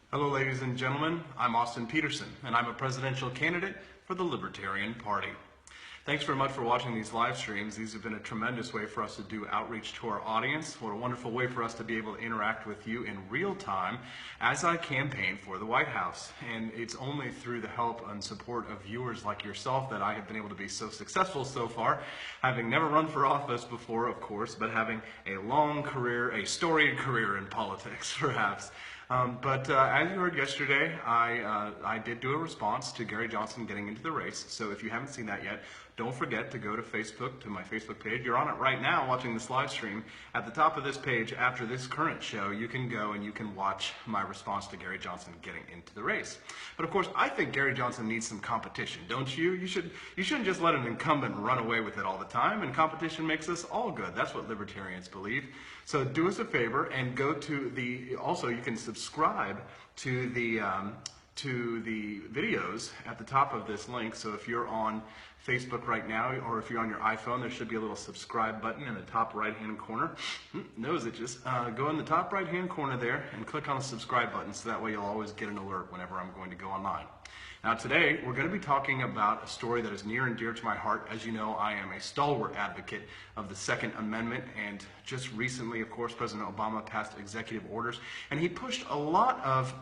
Hello, ladies and gentlemen. I'm Austin Petersen, and I'm a presidential candidate for the Libertarian Party. Thanks very much for watching these live streams. These have been a tremendous way for us to do outreach to our audience. What a wonderful way for us to be able to interact with you in real time as I campaign for the White House. And it's only through the help and support of viewers like yourself that I have been able to be so successful so far, having never run for office before, of course, but having a long career, a storied career in politics, perhaps. But as you heard yesterday, I did do a response to Gary Johnson getting into the race. So if you haven't seen that yet, don't forget to go to Facebook, to my Facebook page. You're on it right now watching this live stream. At the top of this page, after this current show, you can go and you can watch my response to Gary Johnson getting into the race. But of course, I think Gary Johnson needs some competition, don't you? You shouldn't just let an incumbent run away with it all the time, and competition makes us all good. That's what libertarians believe. So do us a favor and go to also you can subscribe to the videos at the top of this link. So if you're on Facebook right now, or if you're on your iPhone, there should be a little subscribe button in the top right-hand corner. Nose itches. Go in the top right-hand corner there and click on the subscribe button, so that way you'll always get an alert whenever I'm going to go online. Now today, we're going to be talking about a story that is near and dear to my heart. As you know, I am a stalwart advocate of the Second Amendment, and just recently, of course, President Obama passed executive orders, and he pushed a lot of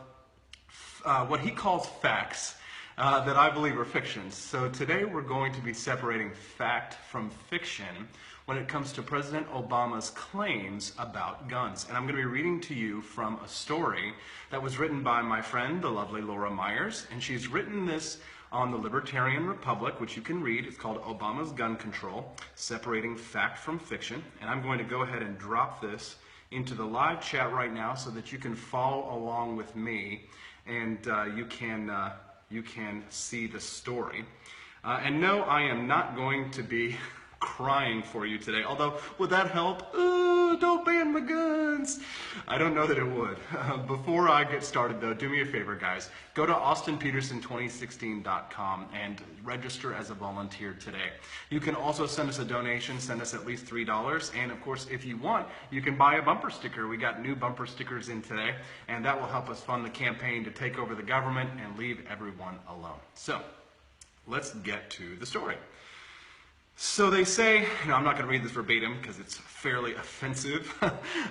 what he calls facts that I believe are fictions. So today we're going to be separating fact from fiction when it comes to President Obama's claims about guns. And I'm going to be reading to you from a story that was written by my friend, the lovely Laura Myers, and she's written this on the Libertarian Republic, which you can read. It's called Obama's Gun Control, Separating Fact from Fiction. And I'm going to go ahead and drop this into the live chat right now so that you can follow along with me and you can see the story. And no, I am not going to be crying for you today, although would that help? Don't ban my guns. I don't know that it would. Before I get started though, do me a favor guys, go to austinpetersen2016.com and register as a volunteer today. You can also send us a donation, send us at least $3, and of course if you want, you can buy a bumper sticker. We got new bumper stickers in today, and that will help us fund the campaign to take over the government and leave everyone alone. So, let's get to the story. So they say, I'm not going to read this verbatim because it's fairly offensive,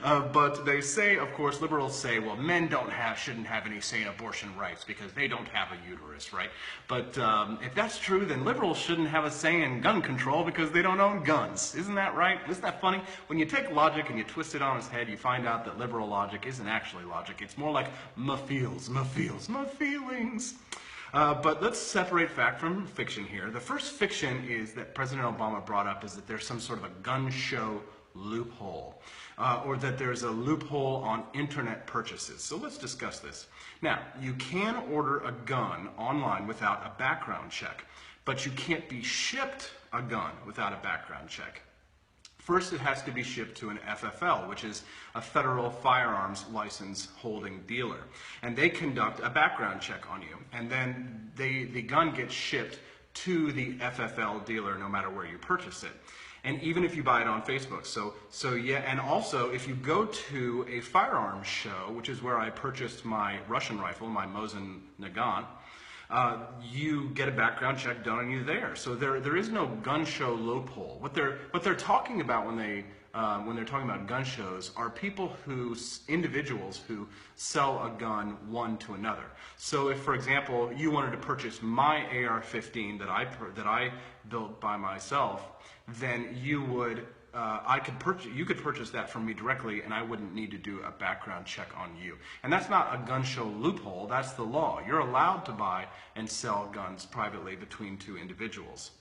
but they say, of course, liberals say, well, men shouldn't have any say in abortion rights because they don't have a uterus, right? But if that's true, then liberals shouldn't have a say in gun control because they don't own guns. Isn't that right? Isn't that funny? When you take logic and you twist it on its head, you find out that liberal logic isn't actually logic. It's more like my feelings. But let's separate fact from fiction here. The first fiction is that President Obama brought up is that there's some sort of a gun show loophole, or that there's a loophole on internet purchases. So let's discuss this. Now, you can order a gun online without a background check, but you can't be shipped a gun without a background check. First, it has to be shipped to an FFL, which is a federal firearms license holding dealer. And they conduct a background check on you. And then the gun gets shipped to the FFL dealer no matter where you purchase it. And even if you buy it on Facebook. So yeah, and also if you go to a firearms show, which is where I purchased my Russian rifle, my Mosin Nagant, you get a background check done on you there. So there is no gun show loophole. What they're talking about when they're talking about gun shows are individuals who sell a gun one to another. So if, for example, you wanted to purchase my AR-15 that I built by myself, then you could purchase that from me directly, and I wouldn't need to do a background check on you. And that's not a gun show loophole, that's the law. You're allowed to buy and sell guns privately between two individuals.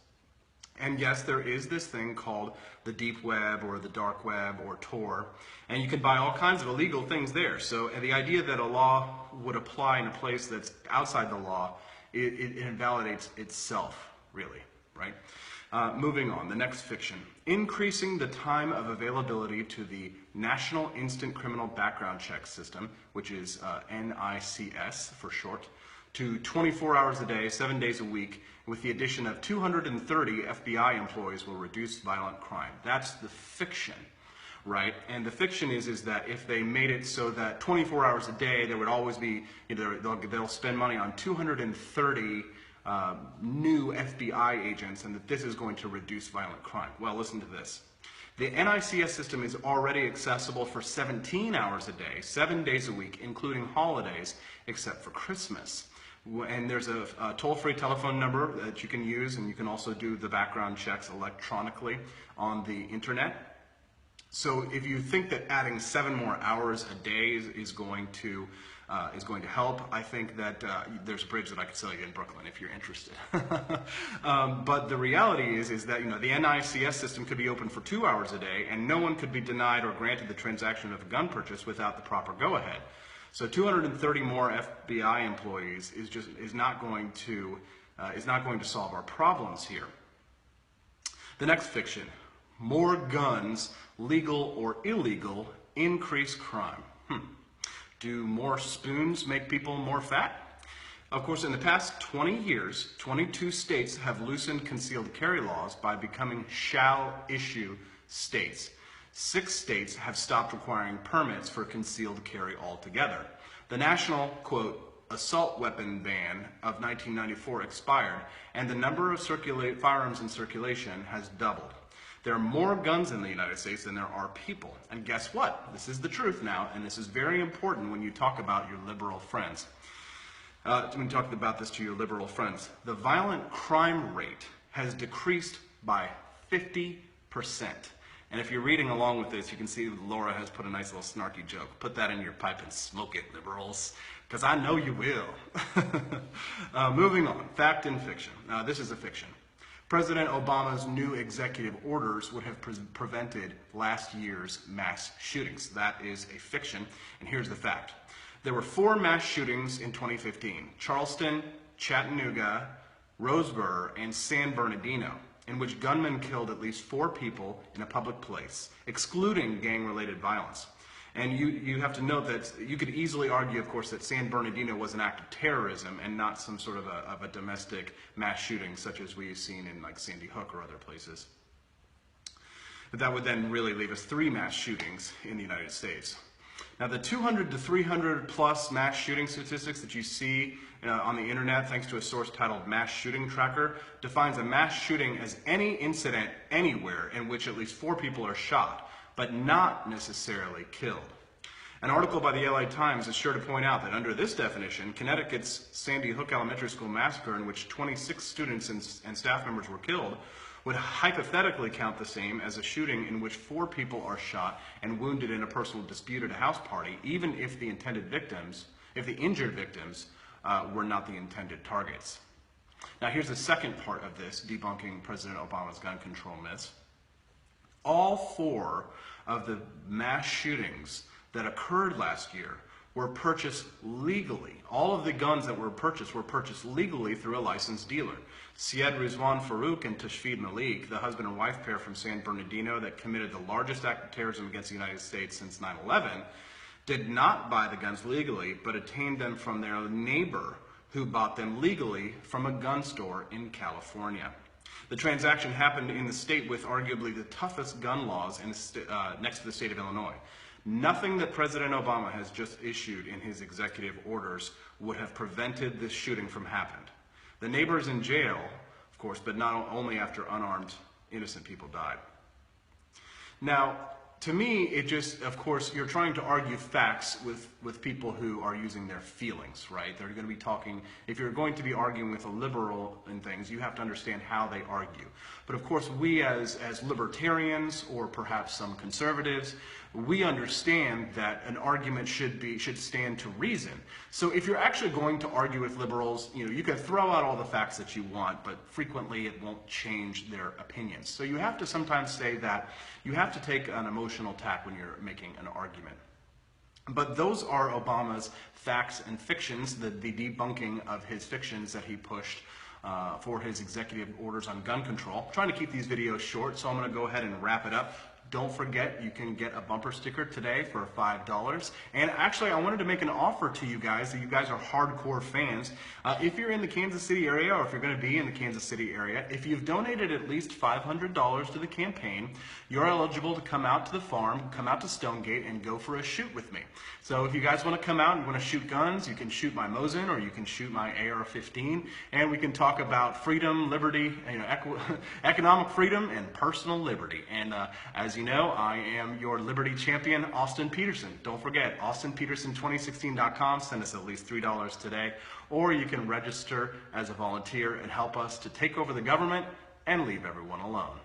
And yes, there is this thing called the deep web or the dark web or Tor, and you can buy all kinds of illegal things there. So the idea that a law would apply in a place that's outside the law, it invalidates itself, really, right? Moving on, the next fiction. Increasing the time of availability to the National Instant Criminal Background Check System, which is NICS for short, to 24 hours a day, 7 days a week, with the addition of 230 FBI employees will reduce violent crime. That's the fiction. right? And the fiction is that if they made it so that 24 hours a day, there would always be, they'll spend money on 230 new FBI agents, and that this is going to reduce violent crime. Well, listen to this. The NICS system is already accessible for 17 hours a day, 7 days a week, including holidays, except for Christmas. And there's a toll-free telephone number that you can use, and you can also do the background checks electronically on the internet. So if you think that adding 7 more hours a day is going to help, I think that there's a bridge that I could sell you in Brooklyn if you're interested. But the reality is that the NICS system could be open for 2 hours a day, and no one could be denied or granted the transaction of a gun purchase without the proper go-ahead. So 230 more FBI employees is not going to solve our problems here. The next fiction: more guns, legal or illegal, increase crime. Do more spoons make people more fat? Of course, in the past 20 years, 22 states have loosened concealed carry laws by becoming shall-issue states. 6 states have stopped requiring permits for concealed carry altogether. The national, quote, assault weapon ban of 1994 expired, and the number of firearms in circulation has doubled. There are more guns in the United States than there are people. And guess what? This is the truth now, and this is very important when you talk about your liberal friends. When you talk about this to your liberal friends, the violent crime rate has decreased by 50%. And if you're reading along with this, you can see Laura has put a nice little snarky joke. Put that in your pipe and smoke it, liberals, because I know you will. Moving on, fact and fiction. This is a fiction. President Obama's new executive orders would have prevented last year's mass shootings. That is a fiction, and here's the fact. There were 4 mass shootings in 2015: Charleston, Chattanooga, Roseburg, and San Bernardino, in which gunmen killed at least 4 people in a public place, excluding gang-related violence. And you have to note that you could easily argue, of course, that San Bernardino was an act of terrorism and not some sort of a domestic mass shooting such as we've seen in like Sandy Hook or other places. But that would then really leave us 3 mass shootings in the United States. Now, the 200 to 300 plus mass shooting statistics that you see on the internet, thanks to a source titled Mass Shooting Tracker, defines a mass shooting as any incident anywhere in which at least 4 people are shot, but not necessarily killed. An article by the LA Times is sure to point out that under this definition, Connecticut's Sandy Hook Elementary School massacre, in which 26 students and staff members were killed, would hypothetically count the same as a shooting in which 4 people are shot and wounded in a personal dispute at a house party, even if the injured victims were not the intended targets. Now, here's the second part of this, debunking President Obama's gun control myths. All 4 of the mass shootings that occurred last year were purchased legally. All of the guns that were purchased legally through a licensed dealer. Syed Rizwan Farouk and Tashfid Malik, the husband and wife pair from San Bernardino that committed the largest act of terrorism against the United States since 9/11, did not buy the guns legally, but obtained them from their neighbor who bought them legally from a gun store in California. The transaction happened in the state with arguably the toughest gun laws next to the state of Illinois. Nothing that President Obama has just issued in his executive orders would have prevented this shooting from happening. The neighbor is in jail, of course, but not only after unarmed, innocent people died. Now, to me, it just, of course, you're trying to argue facts with people who are using their feelings, right? They're going to be talking, if you're going to be arguing with a liberal in things, you have to understand how they argue. But of course, we as libertarians, or perhaps some conservatives, we understand that an argument should stand to reason. So if you're actually going to argue with liberals, you can throw out all the facts that you want, but frequently it won't change their opinions. So you have to sometimes say that you have to take an emotional tack when you're making an argument. But those are Obama's facts and fictions, the debunking of his fictions that he pushed for his executive orders on gun control. I'm trying to keep these videos short, so I'm going to go ahead and wrap it up. don't forget, you can get a bumper sticker today for $5. And actually, I wanted to make an offer to you guys, that you guys are hardcore fans. If you're in the Kansas City area, or if you're going to be in the Kansas City area, if you've donated at least $500 to the campaign, you're eligible to come out to the farm, come out to Stonegate, and go for a shoot with me. So if you guys want to come out and want to shoot guns, you can shoot my Mosin or you can shoot my AR-15, and we can talk about freedom, liberty, economic freedom, and personal liberty. And as you know, I am your liberty champion, Austin Petersen. Don't forget, austinpetersen2016.com. Send us at least $3 today, or you can register as a volunteer and help us to take over the government and leave everyone alone.